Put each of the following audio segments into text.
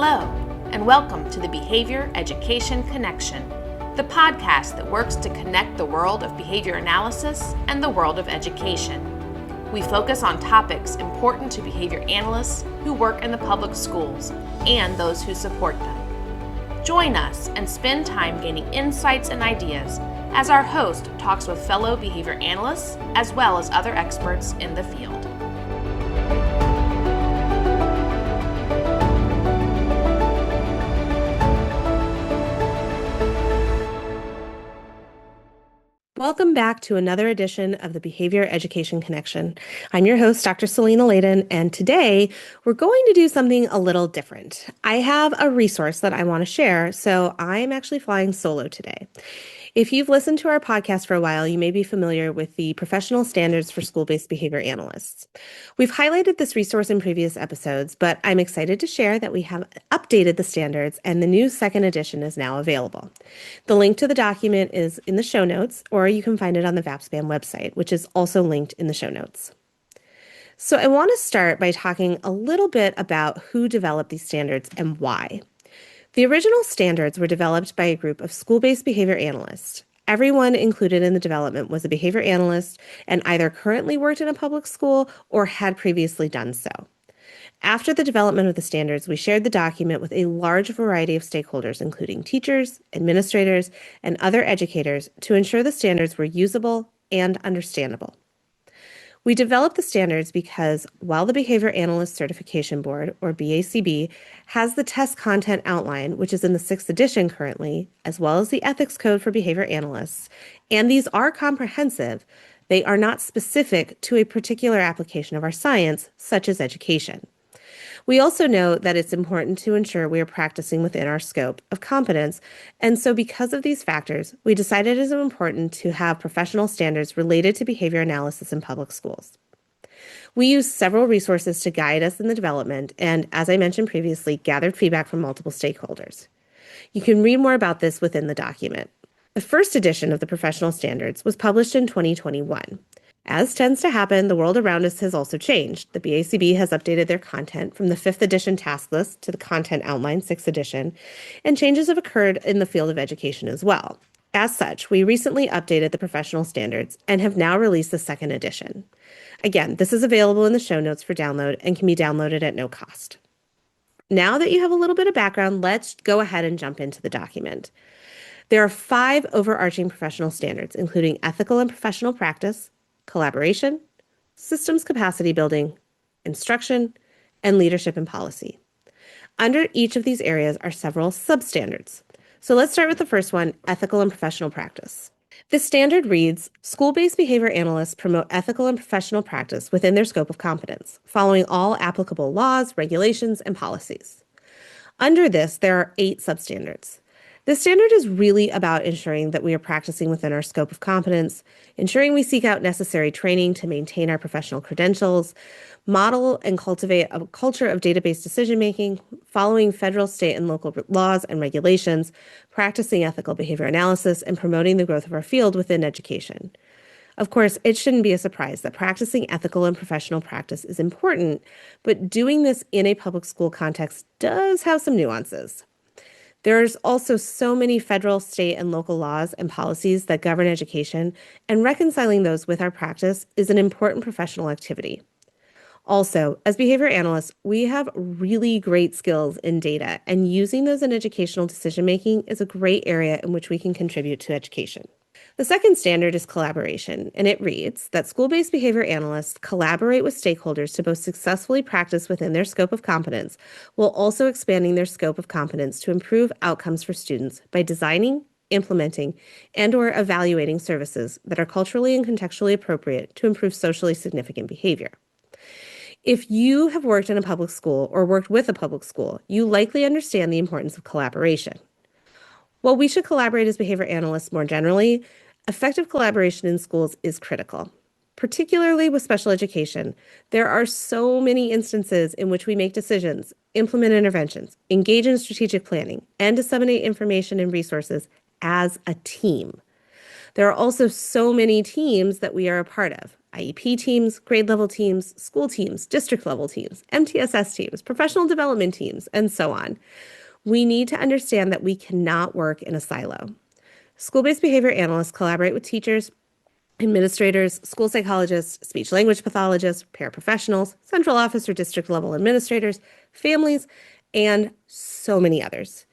Hello, and welcome to the Behavior Education Connection, the podcast that works to connect the world of behavior analysis and the world of education. We focus on topics important to behavior analysts who work in the public schools and those who support them. Join us and spend time gaining insights and ideas as our host talks with fellow behavior analysts as well as other experts in the field. Welcome back to another edition of the Behavior Education Connection. I'm your host, Dr. Selena Layden, and today we're going to do something a little different. I have a resource that I want to share, so I'm actually flying solo today. If you've listened to our podcast for a while, you may be familiar with the Professional Standards for School-Based Behavior Analysts. We've highlighted this resource in previous episodes, but I'm excited to share that we have updated the standards and the new second edition is now available. The link to the document is in the show notes, or you can find it on the VAPSPAN website, which is also linked in the show notes. So I want to start by talking a little bit about who developed these standards and why. The original standards were developed by a group of school-based behavior analysts. Everyone included in the development was a behavior analyst and either currently worked in a public school or had previously done so. After the development of the standards, we shared the document with a large variety of stakeholders, including teachers, administrators, and other educators, to ensure the standards were usable and understandable. We developed the standards because while the Behavior Analyst Certification Board, or BACB, has the test content outline, which is in the 6th edition currently, as well as the ethics code for behavior analysts, and these are comprehensive, they are not specific to a particular application of our science, such as education. We also know that it's important to ensure we are practicing within our scope of competence, and so because of these factors, we decided it is important to have professional standards related to behavior analysis in public schools. We used several resources to guide us in the development, and as I mentioned previously, gathered feedback from multiple stakeholders. You can read more about this within the document. The first edition of the professional standards was published in 2021. As tends to happen, the world around us has also changed. The BACB has updated their content from the 5th edition task list to the content outline 6th edition, and changes have occurred in the field of education as well. As such, we recently updated the professional standards and have now released the 2nd edition. Again, this is available in the show notes for download and can be downloaded at no cost. Now that you have a little bit of background, let's go ahead and jump into the document. There are 5 overarching professional standards, including ethical and professional practice, collaboration, systems capacity building, instruction, and leadership and policy. Under each of these areas are several substandards. So let's start with the first one, ethical and professional practice. This standard reads, school-based behavior analysts promote ethical and professional practice within their scope of competence, following all applicable laws, regulations, and policies. Under this, there are 8 substandards. This standard is really about ensuring that we are practicing within our scope of competence, ensuring we seek out necessary training to maintain our professional credentials, model and cultivate a culture of database decision-making, following federal, state, and local laws and regulations, practicing ethical behavior analysis, and promoting the growth of our field within education. Of course, it shouldn't be a surprise that practicing ethical and professional practice is important, but doing this in a public school context does have some nuances. There's also so many federal, state, and local laws and policies that govern education, and reconciling those with our practice is an important professional activity. Also, as behavior analysts, we have really great skills in data, and using those in educational decision-making is a great area in which we can contribute to education. The second standard is collaboration, and it reads that school-based behavior analysts collaborate with stakeholders to both successfully practice within their scope of competence, while also expanding their scope of competence to improve outcomes for students by designing, implementing, and/or evaluating services that are culturally and contextually appropriate to improve socially significant behavior. If you have worked in a public school or worked with a public school, you likely understand the importance of collaboration. While we should collaborate as behavior analysts more generally, effective collaboration in schools is critical. Particularly with special education, there are so many instances in which we make decisions, implement interventions, engage in strategic planning, and disseminate information and resources as a team. There are also so many teams that we are a part of. IEP teams, grade level teams, school teams, district level teams, MTSS teams, professional development teams, and so on. We need to understand that we cannot work in a silo. School-based behavior analysts collaborate with teachers, administrators, school psychologists, speech language pathologists, paraprofessionals, central office or district level administrators, families, and so many others.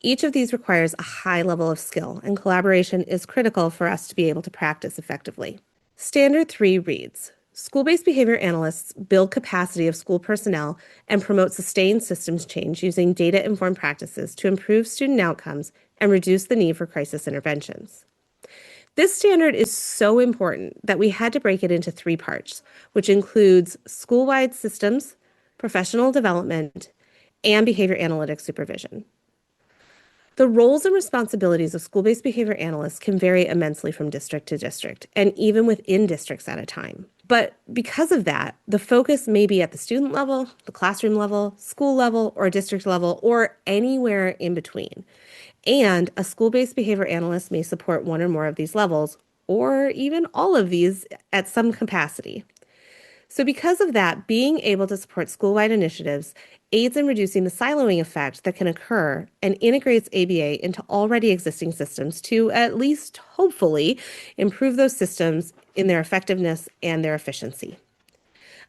Each of these requires a high level of skill, and collaboration is critical for us to be able to practice effectively. Standard 3 reads, school-based behavior analysts build capacity of school personnel and promote sustained systems change using data-informed practices to improve student outcomes and reduce the need for crisis interventions. This standard is so important that we had to break it into 3 parts, which includes school-wide systems, professional development, and behavior analytics supervision. The roles and responsibilities of school-based behavior analysts can vary immensely from district to district, and even within districts at a time. But because of that, the focus may be at the student level, the classroom level, school level, or district level, or anywhere in between. And a school-based behavior analyst may support one or more of these levels, or even all of these at some capacity. So because of that, being able to support school-wide initiatives aids in reducing the siloing effect that can occur and integrates ABA into already existing systems to at least, hopefully, improve those systems in their effectiveness and their efficiency.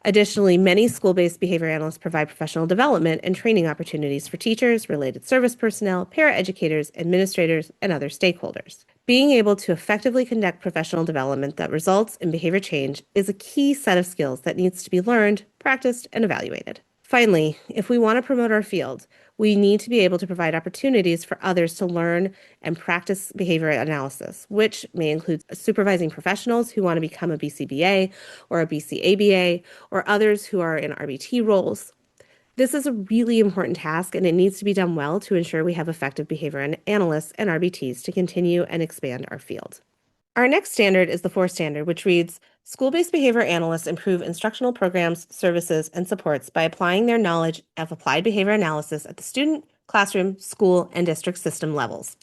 Additionally, many school-based behavior analysts provide professional development and training opportunities for teachers, related service personnel, paraeducators, administrators, and other stakeholders. Being able to effectively conduct professional development that results in behavior change is a key set of skills that needs to be learned, practiced, and evaluated. Finally, if we want to promote our field, we need to be able to provide opportunities for others to learn and practice behavior analysis, which may include supervising professionals who want to become a BCBA or a BCABA, or others who are in RBT roles. This is a really important task, and it needs to be done well to ensure we have effective behavior analysts and RBTs to continue and expand our field. Our next standard is the 4th standard, which reads, school-based behavior analysts improve instructional programs, services, and supports by applying their knowledge of applied behavior analysis at the student, classroom, school, and district system levels.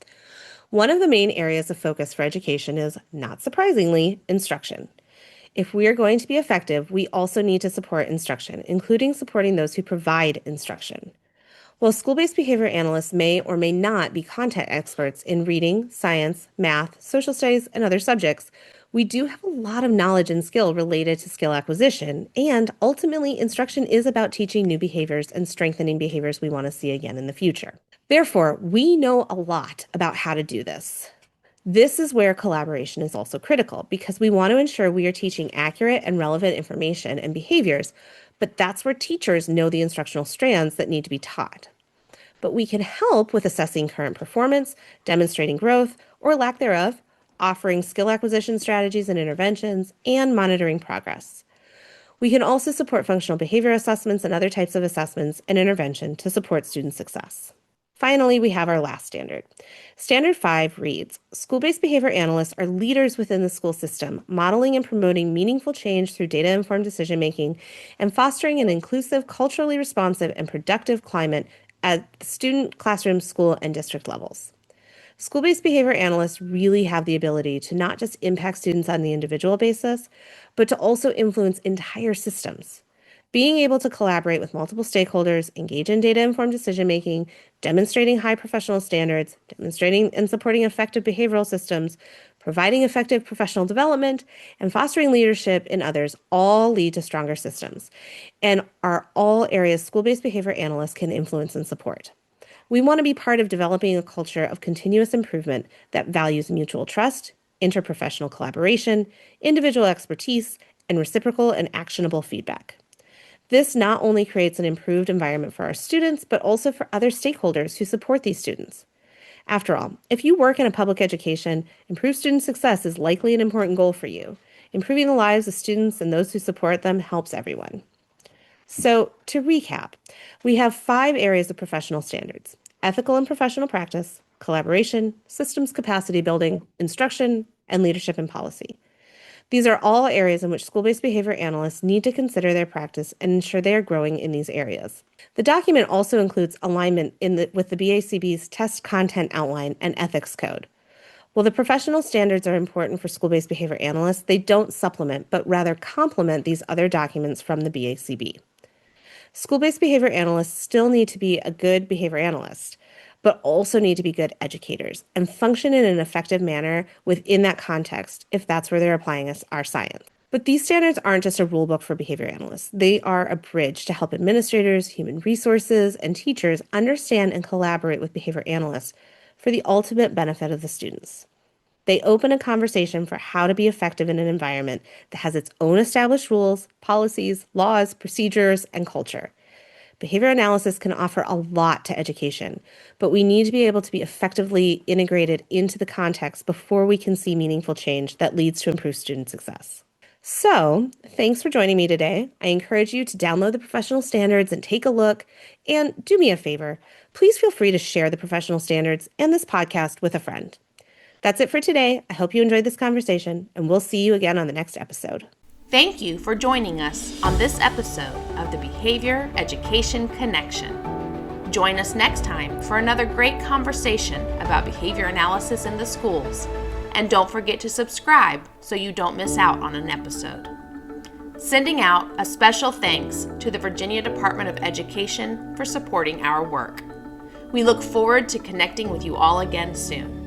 One of the main areas of focus for education is, not surprisingly, instruction. If we are going to be effective, we also need to support instruction, including supporting those who provide instruction. While school-based behavior analysts may or may not be content experts in reading, science, math, social studies, and other subjects, we do have a lot of knowledge and skill related to skill acquisition, and ultimately, instruction is about teaching new behaviors and strengthening behaviors we want to see again in the future. Therefore, we know a lot about how to do this. This is where collaboration is also critical because we want to ensure we are teaching accurate and relevant information and behaviors, but that's where teachers know the instructional strands that need to be taught. But we can help with assessing current performance, demonstrating growth or lack thereof, offering skill acquisition strategies and interventions, and monitoring progress. We can also support functional behavior assessments and other types of assessments and intervention to support student success. Finally, we have our last standard. Standard 5 reads, school-based behavior analysts are leaders within the school system, modeling and promoting meaningful change through data-informed decision-making and fostering an inclusive, culturally responsive, and productive climate at the student, classroom, school, and district levels. School-based behavior analysts really have the ability to not just impact students on the individual basis, but to also influence entire systems. Being able to collaborate with multiple stakeholders, engage in data-informed decision-making, demonstrating high professional standards, demonstrating and supporting effective behavioral systems, providing effective professional development, and fostering leadership in others all lead to stronger systems and are all areas school-based behavior analysts can influence and support. We want to be part of developing a culture of continuous improvement that values mutual trust, interprofessional collaboration, individual expertise, and reciprocal and actionable feedback. This not only creates an improved environment for our students, but also for other stakeholders who support these students. After all, if you work in a public education, improved student success is likely an important goal for you. Improving the lives of students and those who support them helps everyone. So, to recap, we have 5 areas of professional standards: ethical and professional practice, collaboration, systems capacity building, instruction, and leadership and policy. These are all areas in which school-based behavior analysts need to consider their practice and ensure they are growing in these areas. The document also includes alignment with the BACB's test content outline and ethics code. While the professional standards are important for school-based behavior analysts, they don't supplement, but rather complement these other documents from the BACB. School-based behavior analysts still need to be a good behavior analyst, but also need to be good educators and function in an effective manner within that context if that's where they're applying our science. But these standards aren't just a rule book for behavior analysts. They are a bridge to help administrators, human resources, and teachers understand and collaborate with behavior analysts for the ultimate benefit of the students. They open a conversation for how to be effective in an environment that has its own established rules, policies, laws, procedures, and culture. Behavior analysis can offer a lot to education, but we need to be able to be effectively integrated into the context before we can see meaningful change that leads to improved student success. So, thanks for joining me today. I encourage you to download the professional standards and take a look. And do me a favor, please feel free to share the professional standards and this podcast with a friend. That's it for today. I hope you enjoyed this conversation, and we'll see you again on the next episode. Thank you for joining us on this episode of the Behavior Education Connection. Join us next time for another great conversation about behavior analysis in the schools. And don't forget to subscribe so you don't miss out on an episode. Sending out a special thanks to the Virginia Department of Education for supporting our work. We look forward to connecting with you all again soon.